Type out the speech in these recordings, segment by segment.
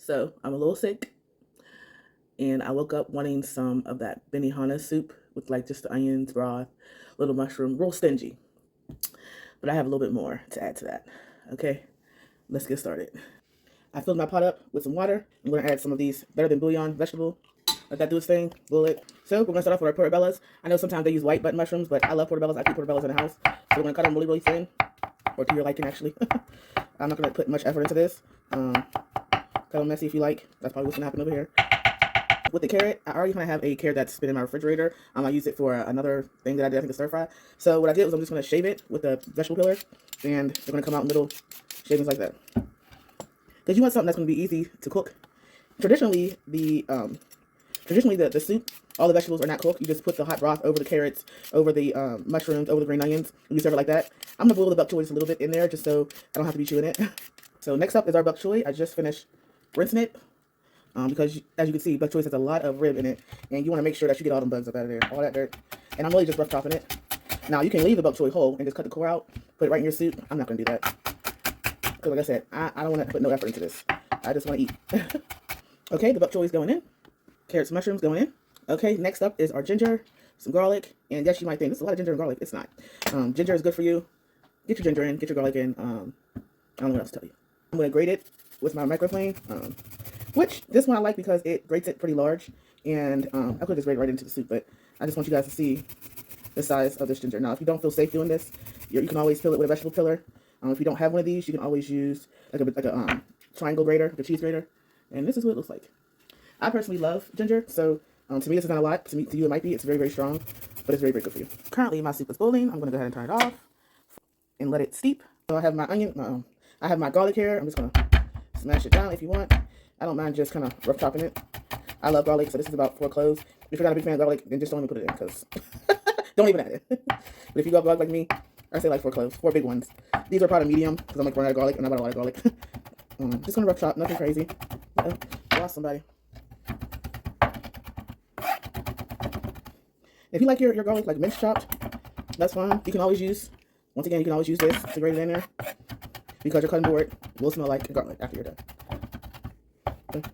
So I'm a little sick, and I woke up wanting some of that Benni soup with like just the onions, broth, little mushroom, real stingy. But I have a little bit more to add to that. Okay, let's get started. I filled my pot up with some water. I'm gonna add some of these better than bouillon vegetable. Let that do its thing, boil it. So we're gonna start off with our portobellas. I know sometimes they use white button mushrooms, but I love portobellas. I keep portobellas in the house. So we're gonna cut them really, really thin, or to your liking actually. I'm not gonna put much effort into this. Cut them messy if you like. That's probably what's gonna happen over here. With the carrot, I already kind of have a carrot that's been in my refrigerator. I use it for another thing that I did, I think, a stir fry. So what I did was I'm just going to shave it with the vegetable peeler, and they're going to come out in little shavings like that. Because you want something that's going to be easy to cook. Traditionally, the soup, all the vegetables are not cooked. You just put the hot broth over the carrots, over the mushrooms, over the green onions, and you serve it like that. I'm going to boil the bok choy just a little bit in there, just so I don't have to be chewing it. So next up is our bok choy. I just finished rinsing it. Because as you can see, bok choy has a lot of rib in it, and you want to make sure that you get all them bugs up out of there, all that dirt. And I'm really just rough chopping it. Now you can leave the bok choy whole and just cut the core out, put it right in your soup. I'm not going to do that, because like I said, I don't want to put no effort into this. I just want to eat. Okay, the bok choy is going in. Carrots and mushrooms going in. Okay, next up is our ginger, some garlic, and yes, you might think this is a lot of ginger and garlic. It's not. Ginger is good for you. Get your ginger in, get your garlic in. I don't know what else to tell you. I'm going to grate it with my microflame. Which, this one I like because it grates it pretty large, and I could just grate it right into the soup, but I just want you guys to see the size of this ginger. Now, if you don't feel safe doing this, you can always peel it with a vegetable peeler. If you don't have one of these, you can always use like a triangle grater, like a cheese grater, and this is what it looks like. I personally love ginger, so to me this is not a lot. To you it might be. It's very, very strong, but it's very, very good for you. Currently, my soup is boiling. I'm going to go ahead and turn it off and let it steep. So I have my onion, I have my garlic here. I'm just going to smash it down if you want. I don't mind just kind of rough chopping it. I love garlic, so this is about 4 cloves. If you're not a big fan of garlic, then just don't even put it in, because don't even add it. But if you go garlic like me, I say like 4 cloves, 4 big ones. These are probably medium, because I'm like running out of garlic, and I bought a lot of garlic. Just gonna rough chop, nothing crazy. Lost somebody. If you like your garlic like minced chopped, that's fine. You can always use, once again, you can always use this to grate it in there, because your cutting board will smell like garlic after you're done. Okay.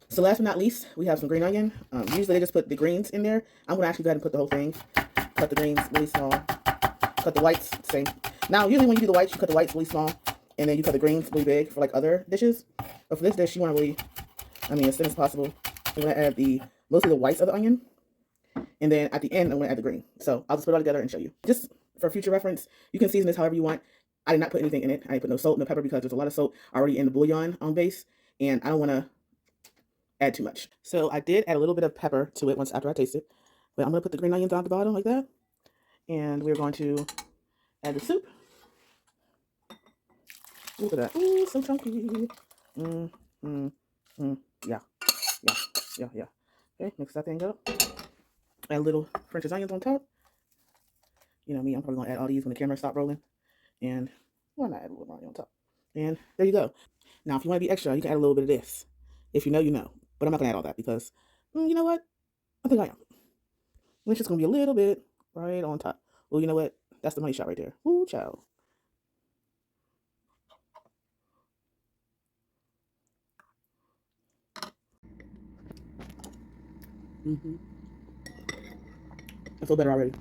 So last but not least, we have some green onion. Usually they just put the greens in there. I'm going to actually go ahead and put the whole thing. Cut the greens really small. Cut the whites the same. Now, usually when you do the whites, you cut the whites really small. And then you cut the greens really big for like other dishes. But for this dish, you want to really, as thin as possible. I'm going to add mostly the whites of the onion. And then at the end, I'm going to add the green. So I'll just put it all together and show you. Just for future reference, you can season this however you want. I did not put anything in it. I didn't put no salt, no pepper, because there's a lot of salt already in the bouillon on base. And I don't want to add too much. So I did add a little bit of pepper to it once after I taste it. But I'm going to put the green onions on the bottom like that. And we're going to add the soup. Look at that. Ooh, so chunky. Yeah. Okay, mix that thing up. Add a little French's onions on top. You know me, I'm probably going to add all these when the camera stops rolling. And why not add a little more on top? And there you go. Now, if you want to be extra, you can add a little bit of this. If you know, you know. But I'm not going to add all that because, you know what? I think I am. It's just going to be a little bit right on top. Well, you know what? That's the money shot right there. Ooh, child. I feel better already.